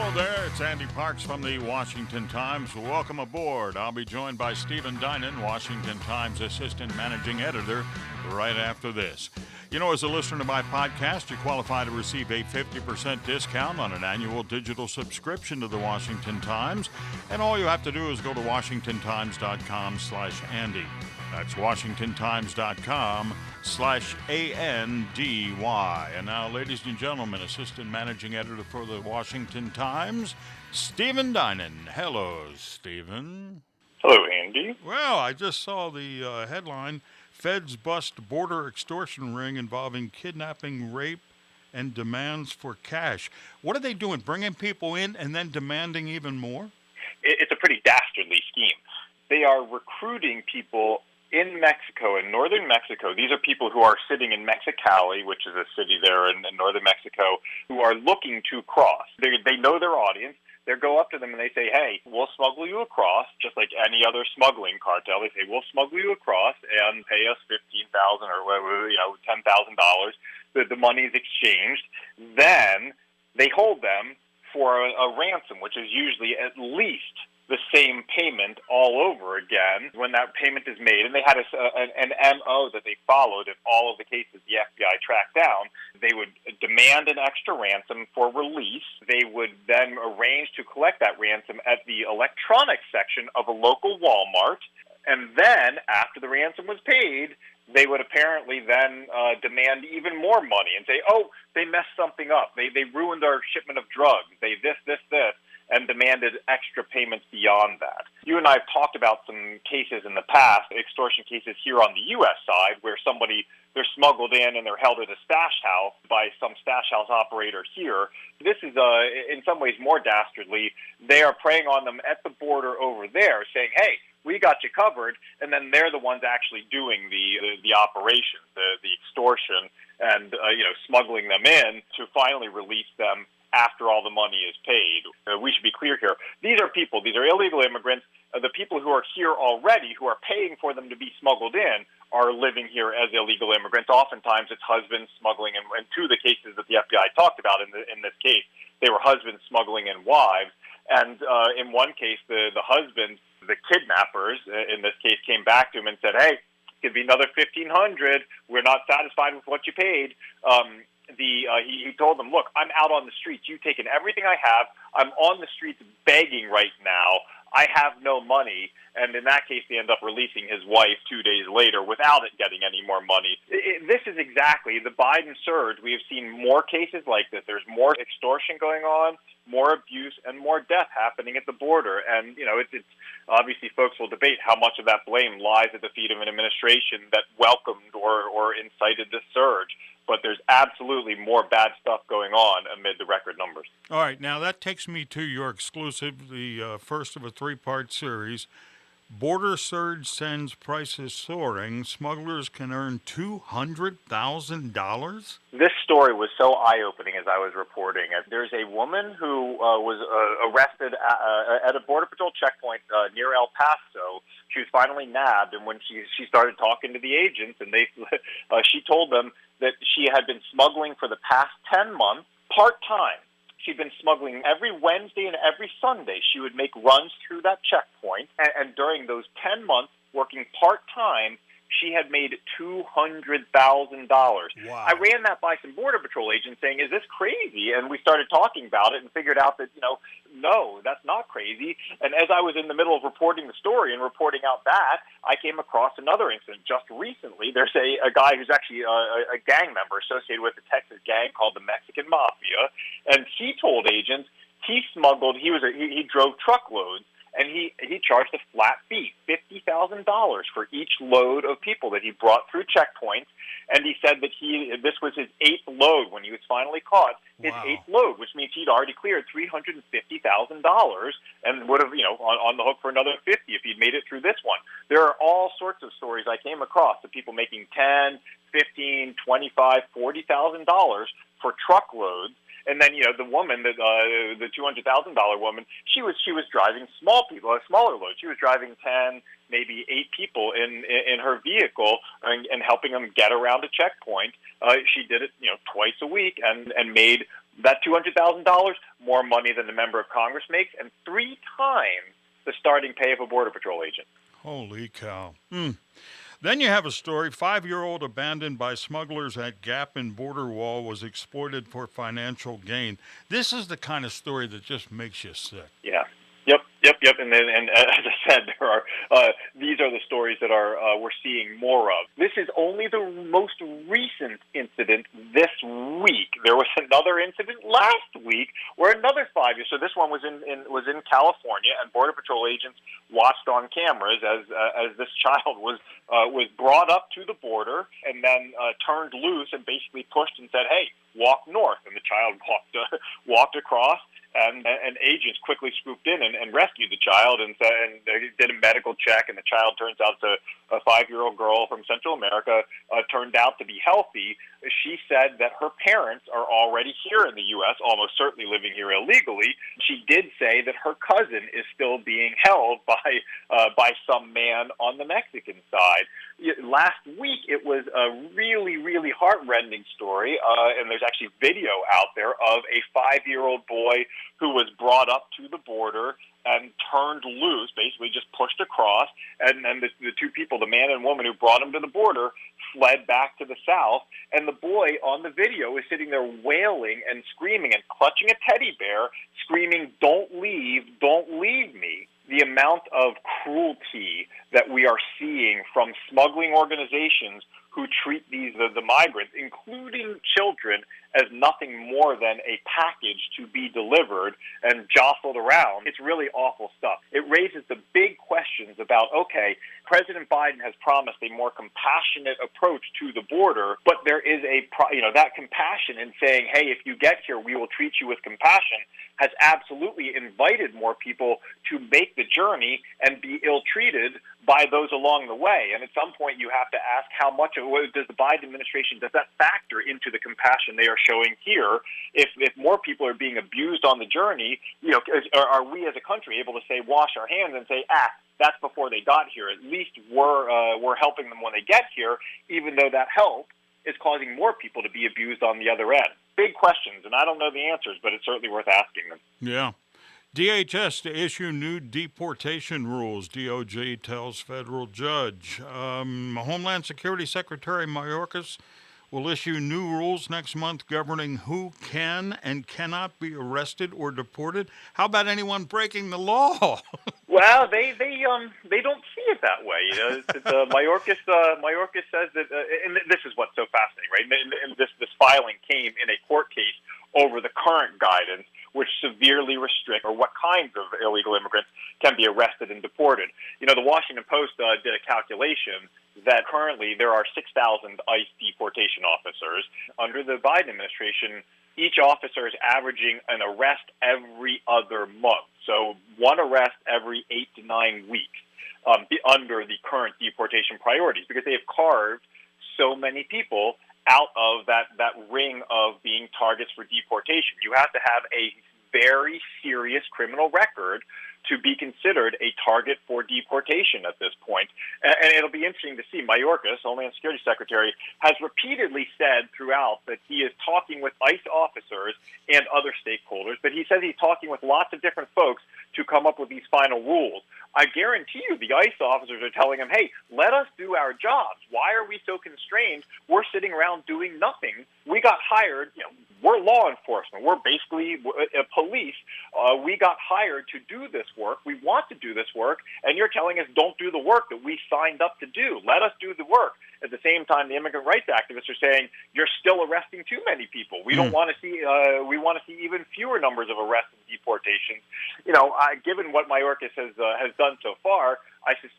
Hello there, it's Andy Parks from the Washington Times. Welcome aboard. I'll be joined by Stephen Dinan, Washington Times Assistant Managing Editor, right after this. You know, as a listener to my podcast, you qualify to receive a 50% discount on an annual digital subscription to the Washington Times, and all you have to do is go to washingtontimes.com/Andy. That's washingtontimes.com/ANDY. And now, ladies and gentlemen, Assistant Managing Editor for the Washington Times, Stephen Dinan. Hello, Stephen. Hello, Andy. Well, I just saw the headline, Feds Bust Border Extortion Ring Involving Kidnapping, Rape, and Demands for Cash. What are they doing, bringing people in and then demanding even more? It's a pretty dastardly scheme. They are recruiting people in Mexico, in northern Mexico. These are people who are sitting in Mexicali, which is a city there in northern Mexico, who are looking to cross. They know their audience. They go up to them and they say, hey, we'll smuggle you across, just like any other smuggling cartel. They say, we'll smuggle you across and pay us $15,000 or $10,000. The money is exchanged. Then they hold them for a ransom, which is usually at least the same payment all over again when that payment is made. And they had an MO that they followed in all of the cases the FBI tracked down. They would demand an extra ransom for release. They would then arrange to collect that ransom at the electronics section of a local Walmart. And then, after the ransom was paid, they would apparently then demand even more money and say, oh, they messed something up. They ruined our shipment of drugs. They this, and demanded extra payments beyond that. You and I have talked about some cases in the past, extortion cases here on the U.S. side, where they're smuggled in and they're held at a stash house by some stash house operator here. This is, in some ways, more dastardly. They are preying on them at the border over there, saying, hey, we got you covered, and then they're the ones actually doing the operations, the extortion, and smuggling them in to finally release them after all the money is paid. We should be clear here. These are people, these are illegal immigrants. The people who are here already, who are paying for them to be smuggled in, are living here as illegal immigrants. Oftentimes it's husbands smuggling, and two of the cases that the FBI talked about in this case, they were husbands smuggling in wives. And in one case, the husbands, the kidnappers, in this case, came back to him and said, hey, it could be another $1,500. We're not satisfied with what you paid. He told them, look, I'm out on the streets. You've taken everything I have. I'm on the streets begging right now. I have no money. And in that case, they end up releasing his wife 2 days later without it getting any more money. This is exactly the Biden surge. We have seen more cases like this. There's more extortion going on, more abuse, and more death happening at the border. And, it's obviously folks will debate how much of that blame lies at the feet of an administration that welcomed or incited this surge. But there's absolutely more bad stuff going on amid the record numbers. All right, now that takes me to your exclusive, the first of a three-part series. Border surge sends prices soaring. Smugglers can earn $200,000? This story was so eye-opening as I was reporting it. There's a woman who was arrested at a Border Patrol checkpoint near El Paso. She was finally nabbed, and when she started talking to the agents, and she told them that she had been smuggling for the past 10 months, part-time. She'd been smuggling every Wednesday and every Sunday. She would make runs through that checkpoint, and during those 10 months, working part-time, she had made $200,000. Wow. I ran that by some Border Patrol agents saying, is this crazy? And we started talking about it and figured out that, no, that's not crazy. And as I was in the middle of reporting the story and reporting out that, I came across another incident just recently. There's a guy who's actually a gang member associated with a Texas gang called the Mexican Mafia, and he told agents he drove truckloads. And he charged a flat fee, $50,000 for each load of people that he brought through checkpoints. And he said that this was his 8th load when he was finally caught. His Wow. 8th load, which means he'd already cleared $350,000 and would have, on the hook for another $50 if he'd made it through this one. There are all sorts of stories I came across of people making $10,000, $15,000, $25,000, $40,000 for truckloads. And then, the woman, the $200,000 woman, she was driving smaller loads. She was driving 10, maybe 8 people in her vehicle and helping them get around a checkpoint. She did it, twice a week and made That $200,000, more money than the member of Congress makes, and 3 times the starting pay of a Border Patrol agent. Holy cow. Then you have a story, 5-year-old abandoned by smugglers at Gap in border wall was exploited for financial gain. This is the kind of story that just makes you sick. Yeah. Yep. And as I said, there are these are the stories that we're seeing more of. This is only the most recent incident this week. There was another incident last week where another 5 years. So this one was in California, and Border Patrol agents watched on cameras as this child was brought up to the border and then turned loose and basically pushed and said, "Hey, walk north." And the child walked across. And agents quickly swooped in and rescued the child and did a medical check, and the child turns out to a 5-year-old girl from Central America, turned out to be healthy. She said that her parents are already here in the U.S., almost certainly living here illegally. She did say that her cousin is still being held by some man on the Mexican side. Last week, it was a really, really heart-rending story, and there's actually video out there of a 5-year-old boy who was brought up to the border and turned loose, basically just pushed across, and then the two people, the man and woman who brought him to the border, fled back to the south, and the boy on the video is sitting there wailing and screaming and clutching a teddy bear, screaming, "Don't leave me." The amount of cruelty that we are seeing from smuggling organizations who treat the migrants, including children, as nothing more than a package to be delivered and jostled around. It's really awful stuff. It raises the big questions about, okay, President Biden has promised a more compassionate approach to the border, but there is that compassion in saying, hey, if you get here, we will treat you with compassion, has absolutely invited more people to make the journey and be ill-treated by those along the way. And at some point, you have to ask how much of it does the Biden administration, does that factor into the compassion they are showing here? If more people are being abused on the journey, are we as a country able to say, wash our hands and say, that's before they got here. At least we're helping them when they get here, even though that help is causing more people to be abused on the other end. Big questions, and I don't know the answers, but it's certainly worth asking them. Yeah. DHS to issue new deportation rules, DOJ tells federal judge. Homeland Security Secretary Mayorkas will issue new rules next month governing who can and cannot be arrested or deported. How about anyone breaking the law? Well, they don't see it that way. Mayorkas says that, and this is what's so fascinating, right? And this filing came in a court case over the current guidance, which severely restrict or what kinds of illegal immigrants can be arrested and deported. The Washington Post did a calculation that currently there are 6,000 ICE deportation officers. Under the Biden administration, each officer is averaging an arrest every other month. So one arrest every 8 to 9 weeks under the current deportation priorities, because they have carved so many people out of that ring of being targets for deportation. You have to have a very serious criminal record to be considered a target for deportation at this point. And it'll be interesting to see. Mayorkas, Homeland Security Secretary, has repeatedly said throughout that he is talking with ICE officers and other stakeholders, but he says he's talking with lots of different folks to come up with these final rules. I guarantee you the ICE officers are telling him, hey, let us do our jobs. Why are we so constrained? We're sitting around doing nothing. We got hired, we're law enforcement. We're basically police. We got hired to do this work. We want to do this work, and you're telling us don't do the work that we signed up to do. Let us do the work. At the same time, the immigrant rights activists are saying you're still arresting too many people. We don't want to see. We want to see even fewer numbers of arrests and deportations. Given what Mayorkas has done so far,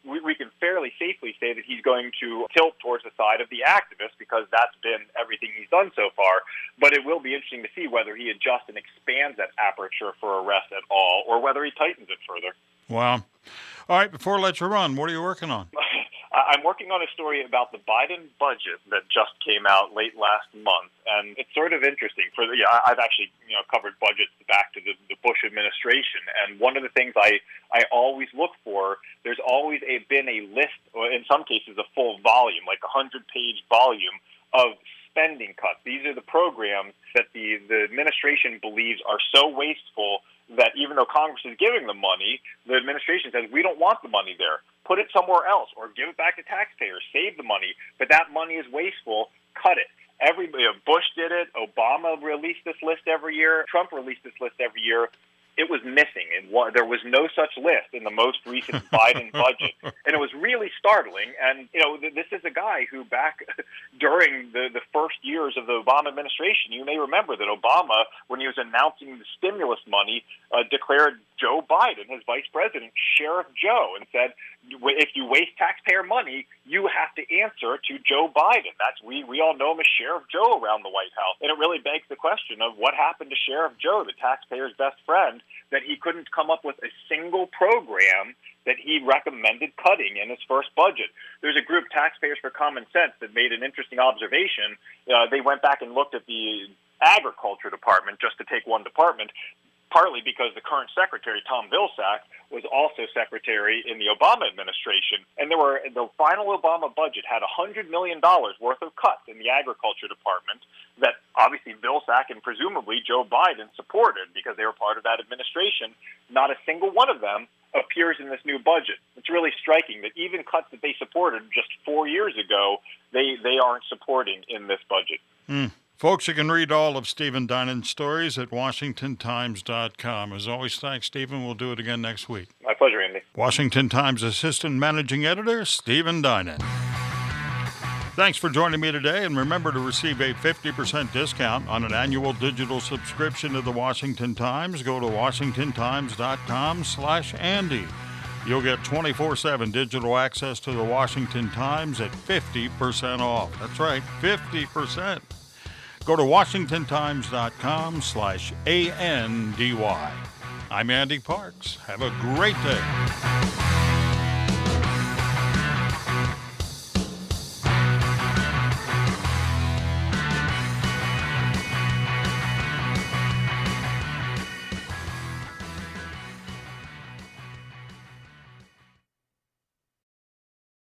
we can fairly safely say that he's going to tilt towards the side of the activists because that's been everything he's done so far. But it will be interesting to see whether he adjusts and expands that aperture for arrest at all, or whether he tightens it further. Wow. All right, before I let you run, what are you working on? I'm working on a story about the Biden budget that just came out late last month, and it's sort of interesting. I've actually covered budgets back to the Bush administration, and one of the things I always look for, there's always been a list, or in some cases a full volume, like a 100-page volume of spending cuts. These are the programs that the administration believes are so wasteful that even though Congress is giving them money, the administration says, we don't want the money there. Put it somewhere else or give it back to taxpayers. Save the money. But that money is wasteful. Cut it. Bush did it. Obama released this list every year. Trump released this list every year. It was missing. There was no such list in the most recent Biden budget. And it was really startling. And, this is a guy who back during the first years of the Obama administration, you may remember that Obama, when he was announcing the stimulus money, declared Joe Biden, his vice president, Sheriff Joe, and said, if you waste taxpayer money, you have to answer to Joe Biden. We all know him as Sheriff Joe around the White House. And it really begs the question of what happened to Sheriff Joe, the taxpayer's best friend, that he couldn't come up with a single program that he recommended cutting in his first budget. There's a group, Taxpayers for Common Sense, that made an interesting observation. They went back and looked at the Agriculture Department, just to take one department, partly because the current secretary, Tom Vilsack, was also secretary in the Obama administration. And the final Obama budget had $100 million worth of cuts in the Agriculture Department that obviously Vilsack and presumably Joe Biden supported because they were part of that administration. Not a single one of them appears in this new budget. It's really striking that even cuts that they supported just 4 years ago, they aren't supporting in this budget. Folks, you can read all of Stephen Dinan's stories at WashingtonTimes.com. As always, thanks, Stephen. We'll do it again next week. My pleasure, Andy. Washington Times Assistant Managing Editor, Stephen Dinan. Thanks for joining me today, and remember to receive a 50% discount on an annual digital subscription to the Washington Times. Go to WashingtonTimes.com/Andy. You'll get 24/7 digital access to the Washington Times at 50% off. That's right, 50%. Go to WashingtonTimes.com/ANDY. I'm Andy Parks. Have a great day.